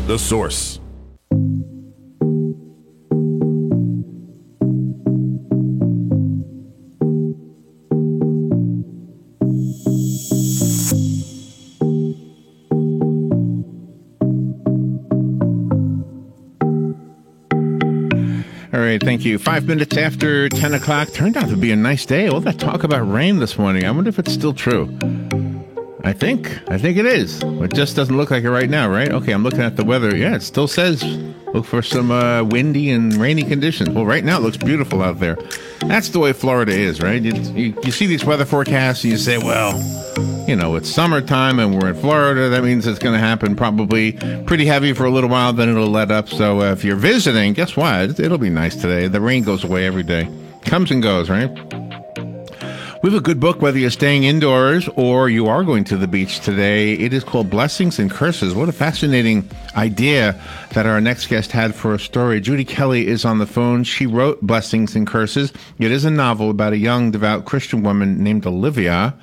The Source. All right, thank you. 5 minutes after 10 o'clock. Turned out to be a nice day. All that talk about rain this morning. I wonder if it's still true. I think it is. It just doesn't look like it right now, right? Okay, I'm looking at the weather. Yeah, it still says look for some windy and rainy conditions. Well, right now it looks beautiful out there. That's the way Florida is, right? You see these weather forecasts and you say, well, you know, it's summertime and we're in Florida. That means it's going to happen probably pretty heavy for a little while, then it'll let up. So if you're visiting, guess what? It'll be nice today. The rain goes away every day. Comes and goes, right? We have a good book, whether you're staying indoors or you are going to the beach today. It is called Blessings and Curses. What a fascinating idea that our next guest had for a story. Judy Kelly is on the phone. She wrote Blessings and Curses. It is a novel about a young, devout Christian woman named Olivia.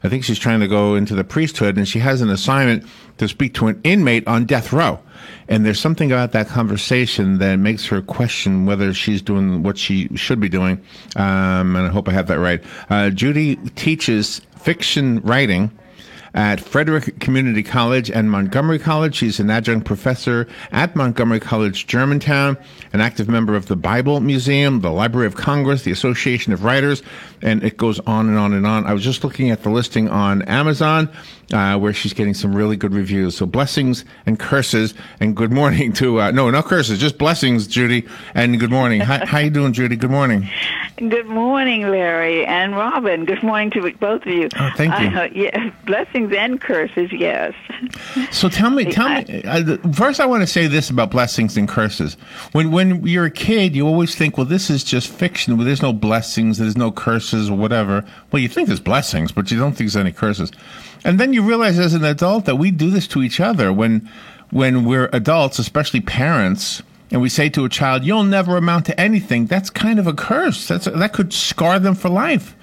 I think she's trying to go into the priesthood, and she has an assignment to speak to an inmate on death row. And there's something about that conversation that makes her question whether she's doing what she should be doing. And I hope I have that right. Judy teaches fiction writing at Frederick Community College and Montgomery College. She's an adjunct professor at Montgomery College, Germantown, an active member of the Bible Museum, the Library of Congress, the Association of Writers, and it goes on and on and on. I was just looking at the listing on Amazon, where she's getting some really good reviews. So Blessings and Curses, and good morning to, no curses, just blessings, Judy, and good morning. How you doing, Judy? Good morning. Good morning, Larry and Robin. Good morning to both of you. Oh, thank you. Yeah, blessings and curses, yes. So tell me. First, I want to say this about blessings and curses. When you're a kid, you always think, well, this is just fiction. Well, there's no blessings, there's no curses, or whatever. Well, you think there's blessings, but you don't think there's any curses. And then you realize as an adult that we do this to each other when we're adults, especially parents. And we say to a child, you'll never amount to anything. That's kind of a curse. That could scar them for life.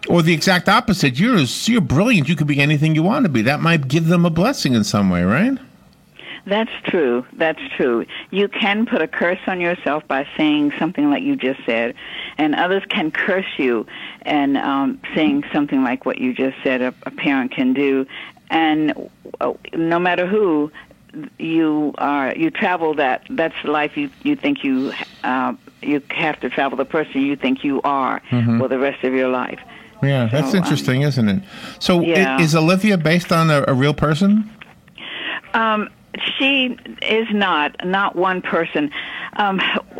Or the exact opposite. You're brilliant. You could be anything you want to be. That might give them a blessing in some way, right? That's true. That's true. You can put a curse on yourself by saying something like you just said, and others can curse you and saying something like what you just said a parent can do. And no matter who you travel that's the life you think you have to travel the person you think you are for the rest of your life. Yeah, that's interesting, isn't it? So is Olivia based on a real person? She is not one person.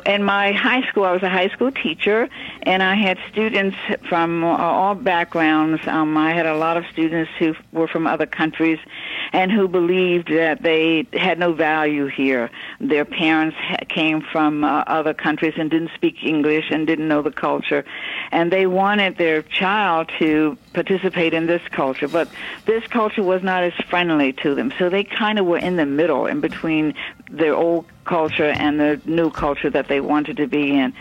In my high school, I was a high school teacher, and I had students from all backgrounds. I had a lot of students who were from other countries and who believed that they had no value here. Their parents came from other countries and didn't speak English and didn't know the culture, and they wanted their child to participate in this culture, but this culture was not as friendly to them. So they kind of were in the middle, in between their old culture and the new culture that they wanted to be in.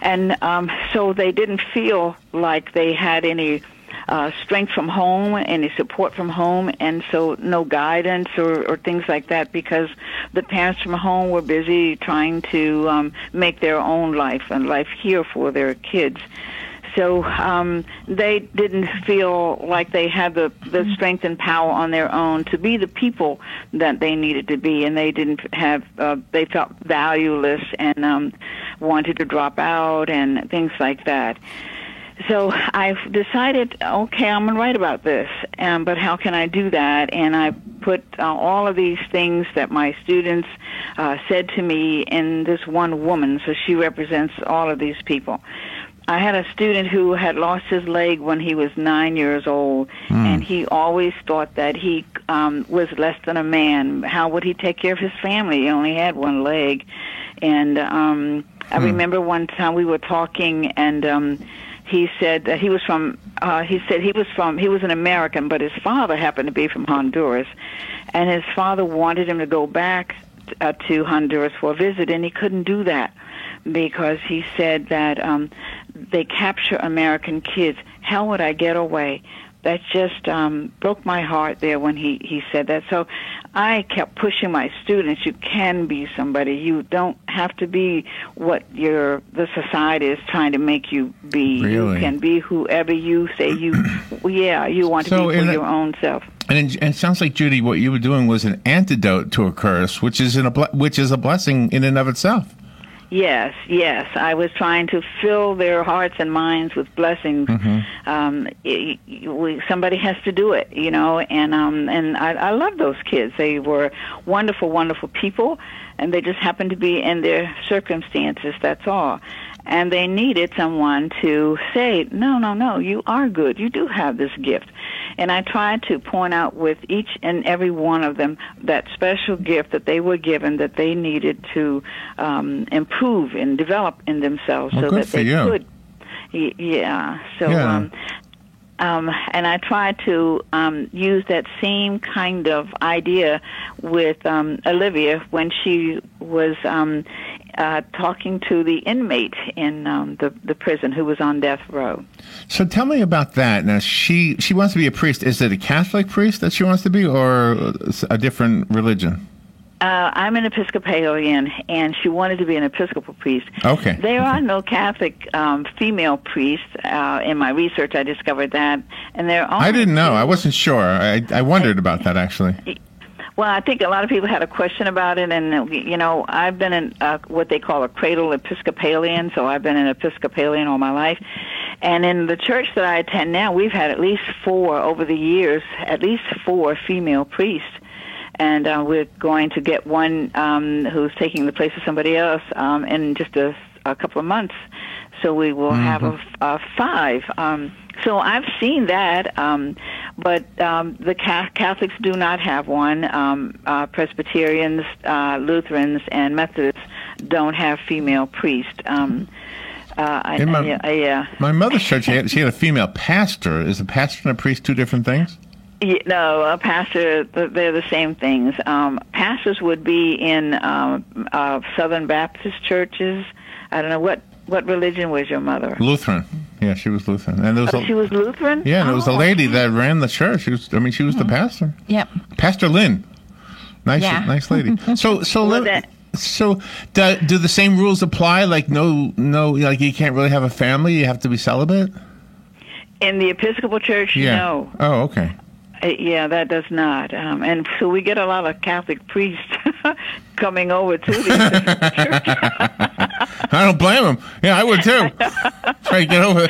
And so they didn't feel like they had any strength from home, any support from home, and so no guidance or things like that, because the parents from home were busy trying to make their own life and life here for their kids. So they didn't feel like they had the strength and power on their own to be the people that they needed to be, and they didn't have. They felt valueless and wanted to drop out and things like that. So I've decided, okay, I'm going to write about this, but how can I do that? And I put all of these things that my students said to me in this one woman, so she represents all of these people. I had a student who had lost his leg when he was 9 years old, and he always thought that he was less than a man. How would he take care of his family? He only had one leg. And I remember one time we were talking, and he said that he was an American, but his father happened to be from Honduras, and his father wanted him to go back to Honduras for a visit, and he couldn't do that because he said that they capture American kids. How would I get away? just broke my heart there when he said that. So I kept pushing my students. You can be somebody. You don't have to be what the society is trying to make you be. Really? You can be whoever you say you want to be for your own self. And it sounds like, Judy, what you were doing was an antidote to a curse, which is a blessing in and of itself. Yes. I was trying to fill their hearts and minds with blessings. Somebody has to do it, and I love those kids. They were wonderful, wonderful people, and they just happened to be in their circumstances, that's all. And they needed someone to say, no, you are good. You do have this gift. And I tried to point out with each and every one of them that special gift that they were given that they needed to improve and develop in themselves so that they could. Yeah. So, yeah. And I tried to use that same kind of idea with Olivia when she was talking to the inmate in the prison who was on death row. So tell me about that. Now, she wants to be a priest. Is it a Catholic priest that she wants to be, or a different religion? I'm an Episcopalian, and she wanted to be an Episcopal priest. Okay. There are no Catholic female priests. In my research, I discovered that. And there are I didn't know. I wasn't sure. I wondered about that, actually. Well, I think a lot of people had a question about it, and, I've been in what they call a cradle Episcopalian, so I've been an Episcopalian all my life. And in the church that I attend now, we've had at least 4 over the years, at least 4 female priests. And we're going to get one who's taking the place of somebody else in just a couple of months. So we will have a 5. So I've seen that, but the Catholics do not have one. Presbyterians, Lutherans, and Methodists don't have female priests. My mother's church, she had a female pastor. Is a pastor and a priest 2 different things? No, a pastor, they're the same things. Pastors would be in Southern Baptist churches. I don't know, what religion was your mother? Lutheran. Yeah, she was Lutheran. And there was she was Lutheran? Yeah, and it was a lady that ran the church. She was the pastor. Yep. Pastor Lynn. Nice lady. So do the same rules apply? Like no, like you can't really have a family. You have to be celibate. In the Episcopal Church, no. Oh, okay. Yeah, that does not. And so we get a lot of Catholic priests coming over to these churches. I don't blame them. Yeah, I would too. Try to get over,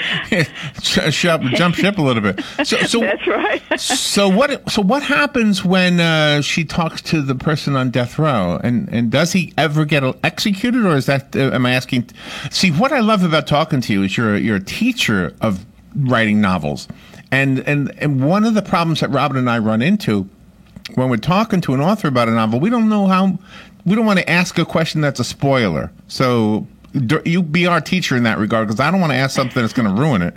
jump ship a little bit. So that's right. So what happens when she talks to the person on death row? And does he ever get executed, or is that? Am I asking? See, what I love about talking to you is you're a teacher of writing novels. And one of the problems that Robin and I run into when we're talking to an author about a novel, we don't want to ask a question that's a spoiler. So you be our teacher in that regard, because I don't want to ask something that's going to ruin it.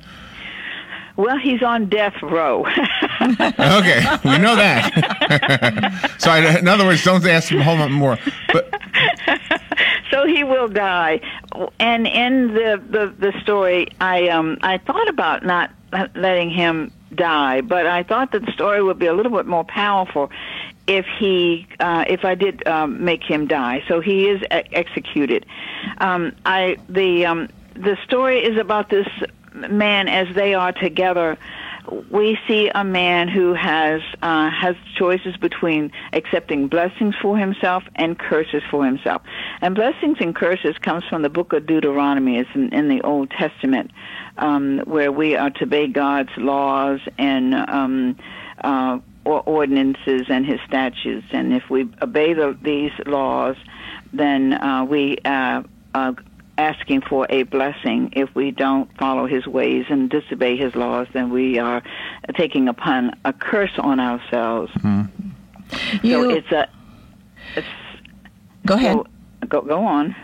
Well, he's on death row. Okay, we know that. So in other words, don't ask him a whole lot more. But so he will die. And in the story, I thought about not letting him die, but I thought that the story would be a little bit more powerful if I did make him die. So he is executed. The story is about this man as they are together. We see a man who has choices between accepting blessings for himself and curses for himself. And blessings and curses comes from the book of Deuteronomy. It's in the Old Testament, where we are to obey God's laws and ordinances and His statutes. And if we obey these laws, then we asking for a blessing. If we don't follow His ways and disobey His laws, then we are taking upon a curse on ourselves. So go ahead. Go on.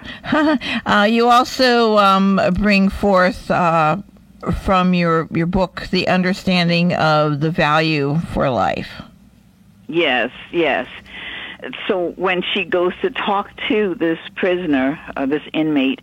You also bring forth from your book the understanding of the value for life. Yes. so when she goes to talk to this prisoner, this inmate,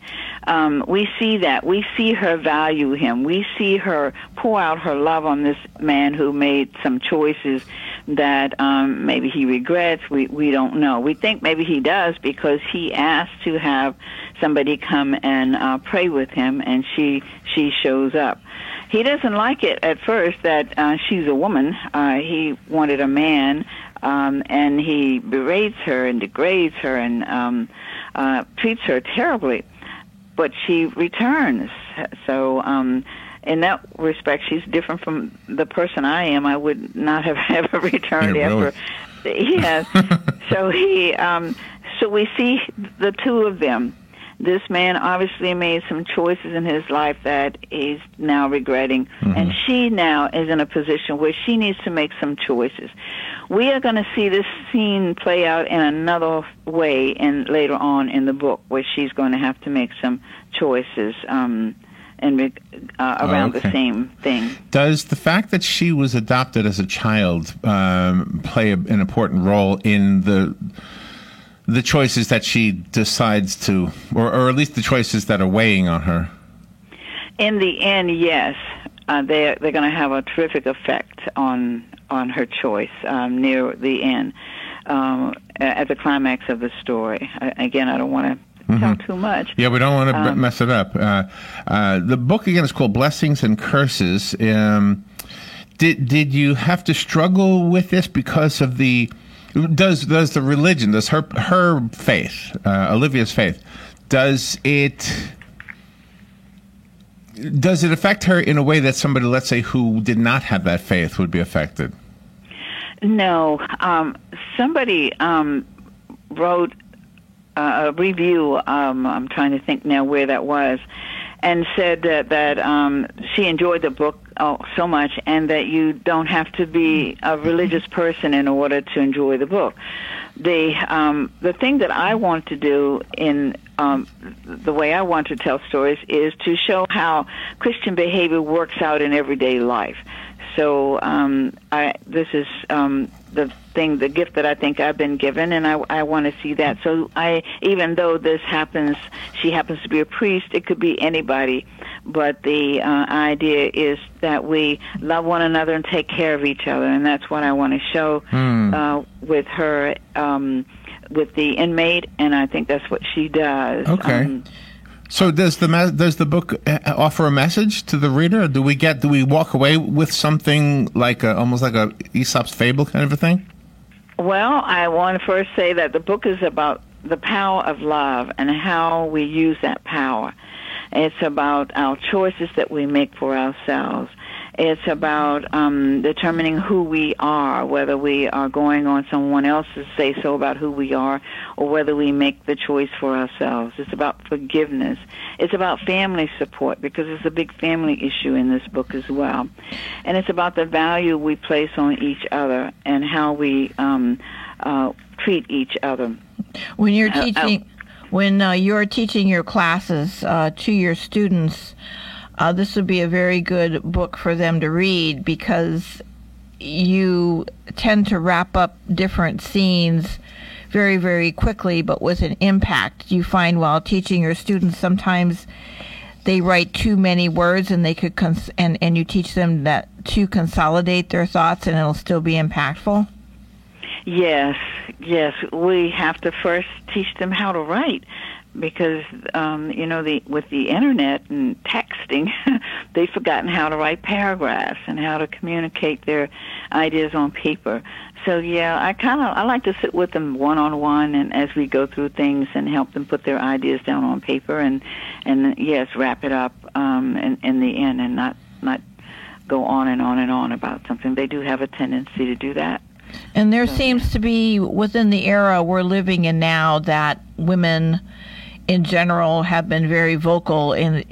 we see that. We see her value him. We see her pour out her love on this man who made some choices that maybe he regrets. We don't know. We think maybe he does because he asked to have somebody come and pray with him, and she shows up. He doesn't like it at first that she's a woman. He wanted a man, and he berates her and degrades her and treats her terribly. But she returns. So in that respect, she's different from the person I am. I would not have ever returned after. Yes. So so we see the two of them. This man obviously made some choices in his life that he's now regretting, and she now is in a position where she needs to make some choices. We are going to see this scene play out in another way later on in the book, where she's going to have to make some choices around the same thing. Does the fact that she was adopted as a child play an important role in the choices that she decides to, or at least the choices that are weighing on her? In the end, yes. They're going to have a terrific effect on her choice near the end, at the climax of the story. Again, I don't want to tell too much. Yeah, we don't want to mess it up. The book, again, is called Blessings and Curses. Did you have to struggle with this because of the... Does the religion, does her faith, Olivia's faith, does it affect her in a way that somebody, let's say, who did not have that faith would be affected? No. Somebody wrote a review, I'm trying to think now where that was, and said that she enjoyed the book so much, and that you don't have to be a religious person in order to enjoy the book. The thing that I want to do in the way I want to tell stories is to show how Christian behavior works out in everyday life. So this is the gift that I think I've been given, and I want to see that. So even though she happens to be a priest, it could be anybody. But the idea is that we love one another and take care of each other, and that's what I want to show with her, with the inmate, and I think that's what she does. Okay. So does the book offer a message to the reader? Or do we walk away with something like almost like a Aesop's fable kind of a thing? Well, I want to first say that the book is about the power of love and how we use that power. It's about our choices that we make for ourselves. It's about determining who we are, whether we are going on someone else's say-so about who we are, or whether we make the choice for ourselves. It's about forgiveness. It's about family support, because it's a big family issue in this book as well. And it's about the value we place on each other and how we treat each other. When you're teaching... When you're teaching your classes to your students, this would be a very good book for them to read, because you tend to wrap up different scenes very, very quickly, but with an impact. You find while teaching your students, sometimes they write too many words, and they could and you teach them that to consolidate their thoughts, and it'll still be impactful. Yes. We have to first teach them how to write, because with the internet and texting, they've forgotten how to write paragraphs and how to communicate their ideas on paper. So I like to sit with them one-on-one, and as we go through things, and help them put their ideas down on paper, and yes, wrap it up in the end, and not go on and on and on about something. They do have a tendency to do that. And there seems to be, within the era we're living in now, that women in general have been very vocal in,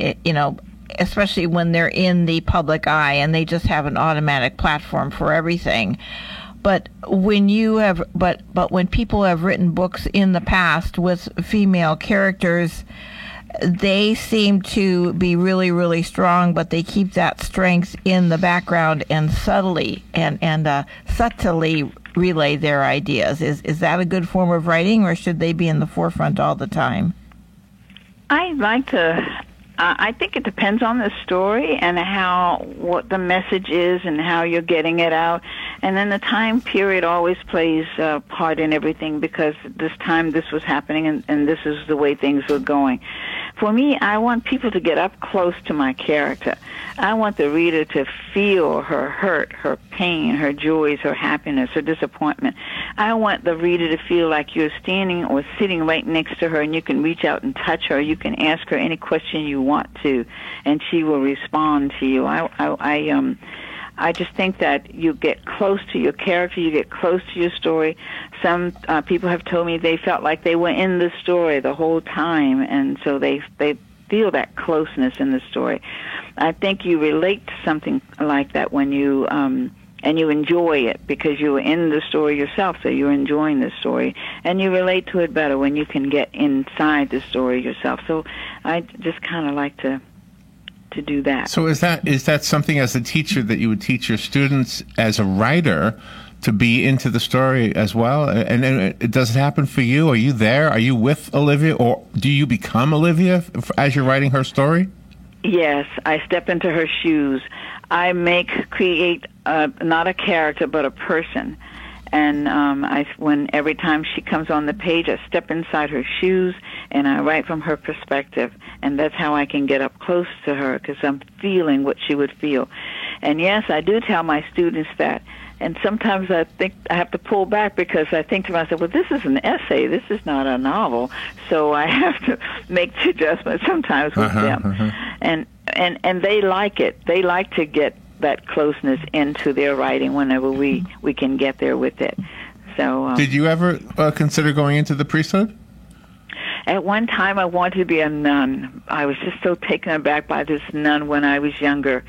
especially when they're in the public eye and they just have an automatic platform for everything. But when when people have written books in the past with female characters, they seem to be really, really strong, but they keep that strength in the background and subtly relay their ideas. Is that a good form of writing, or should they be in the forefront all the time? I think it depends on the story and what the message is and how you're getting it out. And then the time period always plays a part in everything, because this time this was happening and this is the way things were going. For me, I want people to get up close to my character. I want the reader to feel her hurt, her pain, her joys, her happiness, her disappointment. I want the reader to feel like you're standing or sitting right next to her, and you can reach out and touch her. You can ask her any question you want to, and she will respond to you. I just think that you get close to your character, you get close to your story. Some people have told me they felt like they were in the story the whole time, and so they feel that closeness in the story. I think you relate to something like that when you and you enjoy it because you were in the story yourself, so you're enjoying the story, and you relate to it better when you can get inside the story yourself. So I just kind of like to do that. So is that something as a teacher that you would teach your students as a writer to be into the story as well? And does it happen for you? Are you there? Are you with Olivia, or do you become Olivia as you're writing her story? Yes, I step into her shoes. I create not a character but a person. And every time she comes on the page, I step inside her shoes and I write from her perspective. And that's how I can get up close to her, because I'm feeling what she would feel. And yes, I do tell my students that. And sometimes I think I have to pull back, because I think to myself, well, this is an essay. This is not a novel. So I have to make the adjustment sometimes with them. And they like it. They like to get that closeness into their writing whenever we can get there with it. So did you ever consider going into the priesthood? At one time, I wanted to be a nun. I was just so taken aback by this nun when I was younger.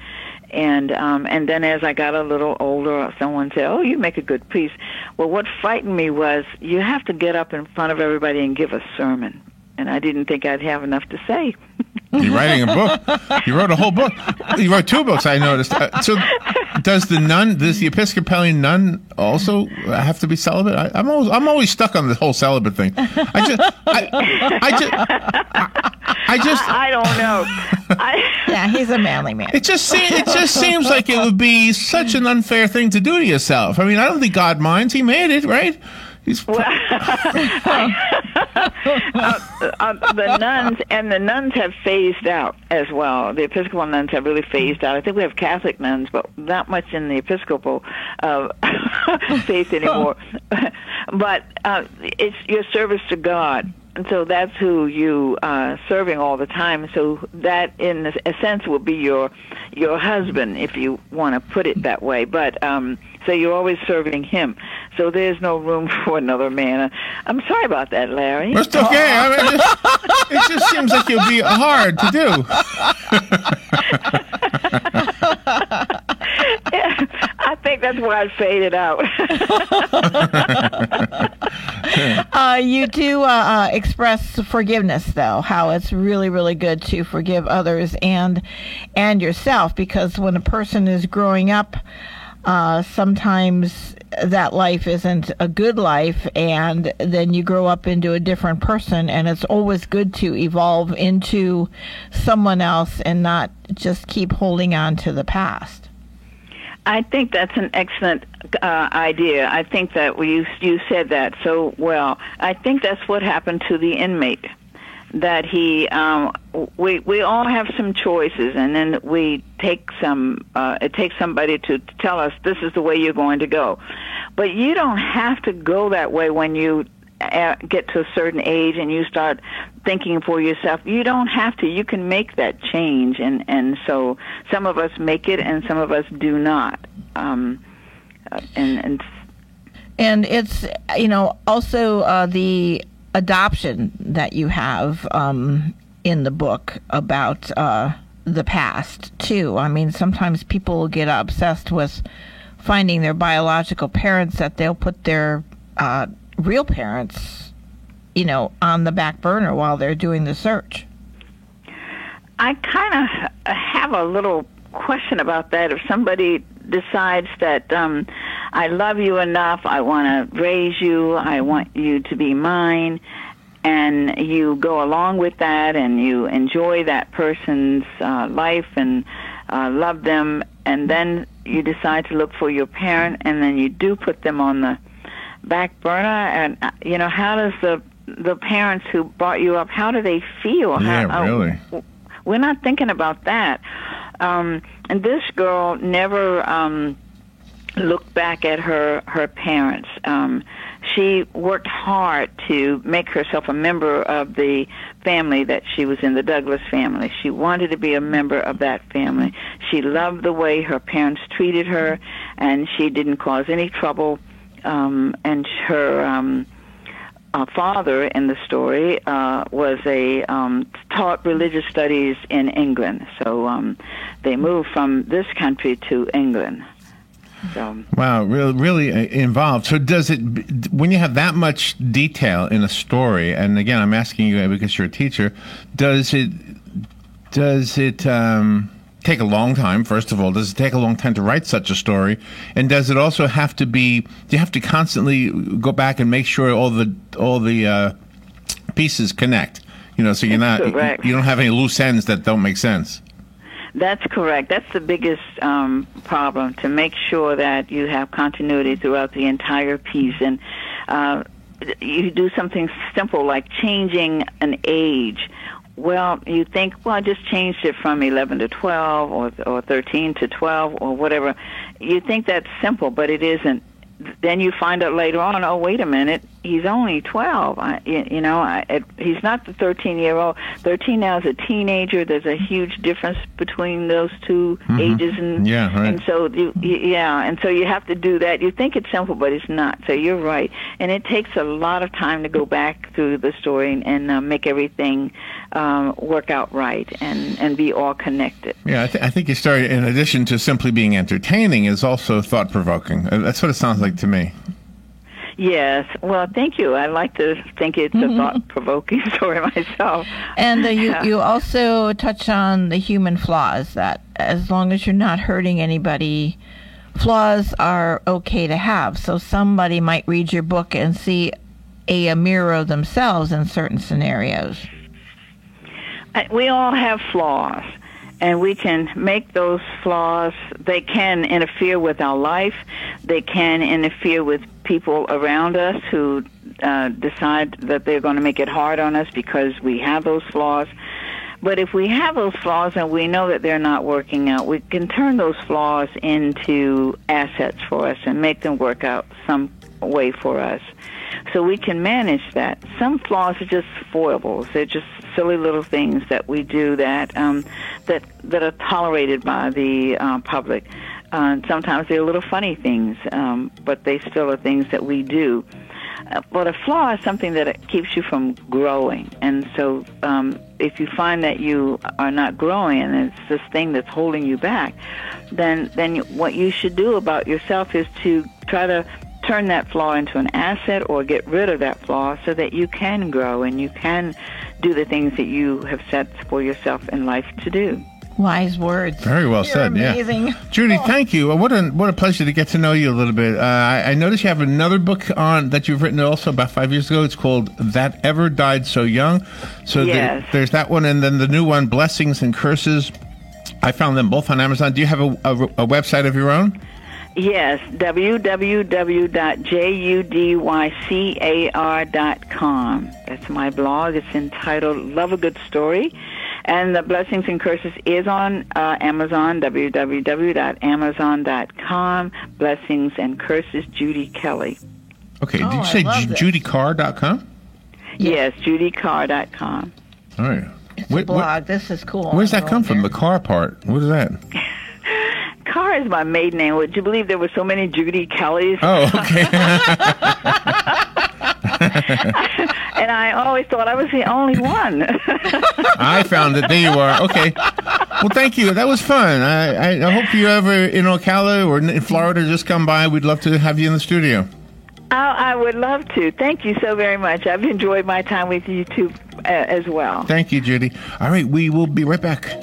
And then as I got a little older, someone said, "Oh, you make a good priest." Well, what frightened me was you have to get up in front of everybody and give a sermon. And I didn't think I'd have enough to say. You're writing a book. You wrote a whole book. You wrote 2 books, I noticed. So does the Episcopalian nun also have to be celibate? I'm always stuck on the whole celibate thing. I don't know. Yeah, he's a manly man. It just seems like it would be such an unfair thing to do to yourself. I mean, I don't think God minds. He made it, right? The nuns have phased out as well. The Episcopal nuns have really phased out. I think we have Catholic nuns, but not much in the Episcopal faith anymore. But it's your service to God. And so that's who you are serving all the time. So that, in a sense, will be your husband, if you want to put it that way. But so you're always serving him. So there's no room for another man. I'm sorry about that, Larry. It's okay. I mean, it just seems like it'll be hard to do. Yeah, I think that's why I faded out. You do express forgiveness, though, how it's really, really good to forgive others and yourself, because when a person is growing up, sometimes that life isn't a good life, and then you grow up into a different person, and it's always good to evolve into someone else and not just keep holding on to the past. I think that's an excellent idea. I think that you said that so well. I think that's what happened to the inmate. That we all have some choices, and then we take some. It takes somebody to tell us this is the way you're going to go, but you don't have to go that way when you get to a certain age and you start thinking for yourself. You don't have to. You can make that change, and so some of us make it, and some of us do not. And it's also the adoption that you have in the book about the past too. I mean, sometimes people get obsessed with finding their biological parents that they'll put their real parents, on the back burner while they're doing the search. I kind of have a little question about that. If somebody decides that I love you enough, I want to raise you, I want you to be mine, and you go along with that and you enjoy that person's life and love them, and then you decide to look for your parent, and then you do put them on the back burner, and how does the parents who brought you up, how do they feel? Yeah, really. We're not thinking about that. And this girl never looked back at her parents. She worked hard to make herself a member of the family that she was in, the Douglas family. She wanted to be a member of that family. She loved the way her parents treated her, and she didn't cause any trouble. And her father in the story was taught religious studies in England. So they moved from this country to England. So. Wow, really involved. So does it, when you have that much detail in a story, and again, I'm asking you because you're a teacher, does it take a long time, first of all? Does it take a long time to write such a story? And does it also have to be, do you have to constantly go back and make sure all the pieces connect? So you don't have any loose ends that don't make sense. That's correct. That's the biggest problem, to make sure that you have continuity throughout the entire piece. And you do something simple like changing an age. Well, you think, I just changed it from 11 to 12 or 13 to 12 or whatever. You think that's simple, but it isn't. Then you find out later on, oh, wait a minute, he's only 12. He's not the 13-year-old. 13 now is a teenager. There's a huge difference between those two ages. And, yeah, right. And so, you have to do that. You think it's simple, but it's not. So you're right. And it takes a lot of time to go back through the story and make everything work out right and be all connected. Yeah, I think your story, in addition to simply being entertaining, is also thought-provoking. That's what it sounds like to me. Yes. Well, thank you. I like to think it's a thought-provoking story myself. And you also touch on the human flaws, that as long as you're not hurting anybody, flaws are okay to have. So somebody might read your book and see a mirror of themselves in certain scenarios. We all have flaws, and we can make those flaws, they can interfere with our life. They can interfere with people around us who decide that they're going to make it hard on us because we have those flaws. But if we have those flaws and we know that they're not working out, we can turn those flaws into assets for us and make them work out some way for us. So we can manage that. Some flaws are just foibles. They're just silly little things that we do that are tolerated by the public. Sometimes they're little funny things, but they still are things that we do. But a flaw is something that keeps you from growing. And so if you find that you are not growing and it's this thing that's holding you back, then what you should do about yourself is to try to turn that flaw into an asset or get rid of that flaw so that you can grow and you can do the things that you have set for yourself in life to do. Wise words. Very well said. Amazing. Yeah, Judy, thank you. What a pleasure to get to know you a little bit. I noticed you have another book that you've written also about 5 years ago. It's called That Ever Died So Young. So yes. There's that one, and then the new one, Blessings and Curses. I found them both on Amazon. Do you have a website of your own? Yes, www.judycar.com. That's my blog. It's entitled Love a Good Story. And the Blessings and Curses is on Amazon, www.amazon.com. Blessings and Curses, Judy Kelly. Okay, did you say judycar.com? Yes, judycar.com. All right. It's a blog. This is cool. Where's that come from, the car part? What is that? Carr is my maiden name. Would you believe there were so many Judy Kellys? Oh, okay. And I always thought I was the only one. I found it. There you are. Okay. Well, thank you. That was fun. I hope you ever in Ocala or in Florida just come by. We'd love to have you in the studio. I would love to. Thank you so very much. I've enjoyed my time with you too as well. Thank you, Judy. All right, we will be right back.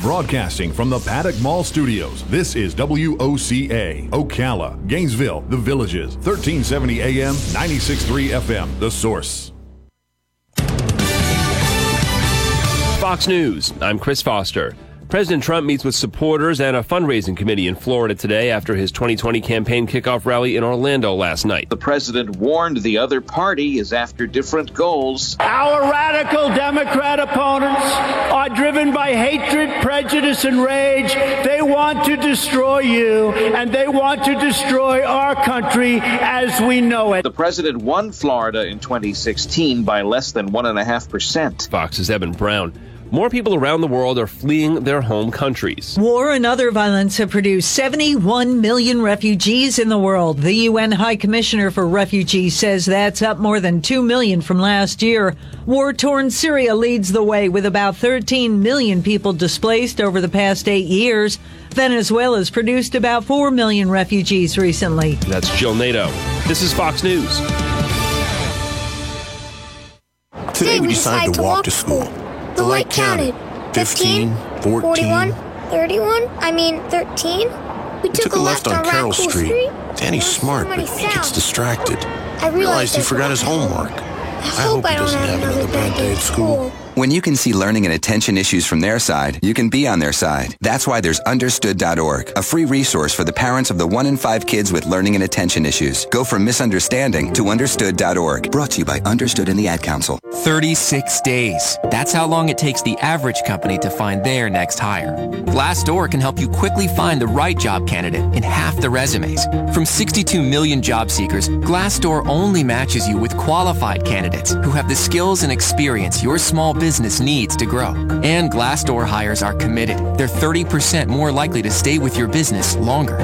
Broadcasting from the Paddock Mall Studios, this is WOCA, Ocala, Gainesville, The Villages, 1370 AM, 96.3 FM, The Source. Fox News, I'm Chris Foster. President Trump meets with supporters and a fundraising committee in Florida today after his 2020 campaign kickoff rally in Orlando last night. The president warned the other party is after different goals. Our radical Democrat opponents are driven by hatred, prejudice, and rage. They want to destroy you, and they want to destroy our country as we know it. The president won Florida in 2016 by less than 1.5%. Fox's Evan Brown. More people around the world are fleeing their home countries. War and other violence have produced 71 million refugees in the world. The UN High Commissioner for Refugees says that's up more than 2 million from last year. War-torn Syria leads the way with about 13 million people displaced over the past 8 years. Venezuela's produced about 4 million refugees recently. That's Jill Nato. This is Fox News. Today we decided to walk to school. The light counted. 15, 14, 41, 31, 13. We took a left on Carroll Street. Danny's smart, but he gets distracted. I realized he forgot his homework. I hope he doesn't have another bad day at school. When you can see learning and attention issues from their side, you can be on their side. That's why there's Understood.org, a free resource for the parents of the 1 in 5 kids with learning and attention issues. Go from misunderstanding to Understood.org. Brought to you by Understood and the Ad Council. 36 days. That's how long it takes the average company to find their next hire. Glassdoor can help you quickly find the right job candidate in half the resumes. From 62 million job seekers, Glassdoor only matches you with qualified candidates who have the skills and experience your small business needs to grow. And Glassdoor hires are committed. They're 30% more likely to stay with your business longer.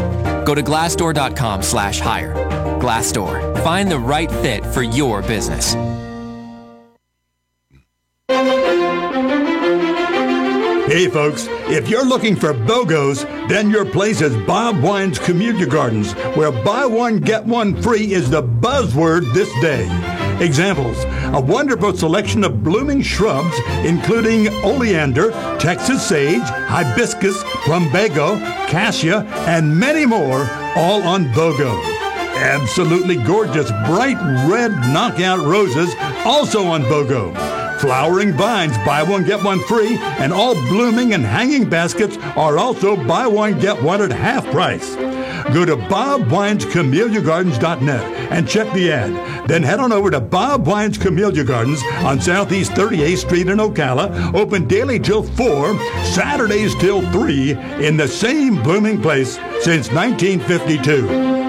Go to Glassdoor.com/hire. Glassdoor. Find the right fit for your business. Hey folks, if you're looking for BOGOs, then your place is Bob Wine's Community Gardens, where buy one, get one free is the buzzword this day. Examples: a wonderful selection of blooming shrubs, including oleander, Texas sage, hibiscus, plumbago, cassia, and many more, all on BOGO. Absolutely gorgeous, bright red knockout roses, also on BOGO. Flowering vines, buy one, get one free, and all blooming and hanging baskets are also buy one, get one at half price. Go to BobWinesCameliaGardens.net and check the ad. Then head on over to Bob Wine's Camellia Gardens on Southeast 38th Street in Ocala, open daily till 4, Saturdays till 3, in the same blooming place since 1952.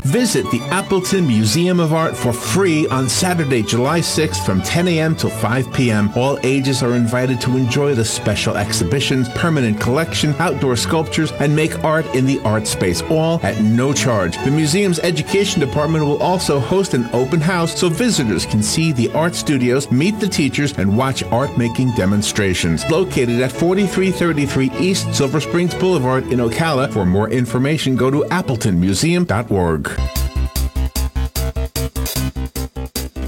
Visit the Appleton Museum of Art for free on Saturday, July 6th from 10 a.m. till 5 p.m. All ages are invited to enjoy the special exhibitions, permanent collection, outdoor sculptures, and make art in the art space, all at no charge. The museum's education department will also host an open house so visitors can see the art studios, meet the teachers, and watch art-making demonstrations. Located at 4333 East Silver Springs Boulevard in Ocala. For more information, go to appletonmuseum.org.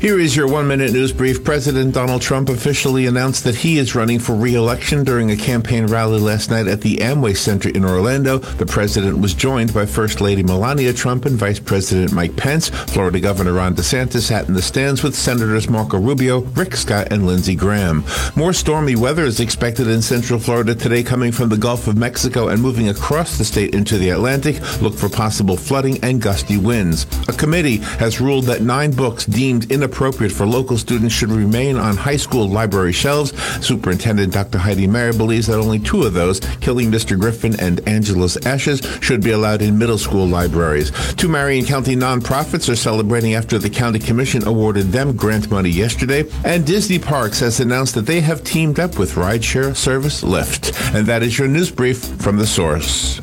Here is your 1-minute news brief. President Donald Trump officially announced that he is running for re-election during a campaign rally last night at the Amway Center in Orlando. The president was joined by First Lady Melania Trump and Vice President Mike Pence. Florida Governor Ron DeSantis sat in the stands with Senators Marco Rubio, Rick Scott, and Lindsey Graham. More stormy weather is expected in Central Florida today, coming from the Gulf of Mexico and moving across the state into the Atlantic. Look for possible flooding and gusty winds. A committee has ruled that 9 books deemed inappropriate inappropriate for local students should remain on high school library shelves. Superintendent Dr. Heidi Mayer believes that only 2 of those, Killing Mr. Griffin and Angela's Ashes, should be allowed in middle school libraries. 2 Marion County nonprofits are celebrating after the county commission awarded them grant money yesterday, and Disney Parks has announced that they have teamed up with rideshare service Lyft. And that is your news brief from The Source.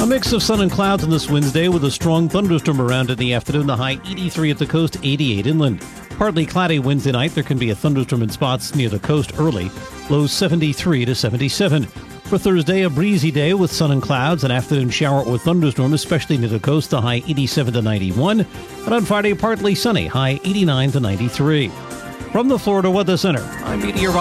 A mix of sun and clouds on this Wednesday with a strong thunderstorm around in the afternoon. The high 83 at the coast, 88 inland. Partly cloudy Wednesday night. There can be a thunderstorm in spots near the coast early. Lows 73 to 77. For Thursday, a breezy day with sun and clouds, an afternoon shower or thunderstorm, especially near the coast, the high 87 to 91. And on Friday, partly sunny, high 89 to 93. From the Florida Weather Center, I'm meteorologist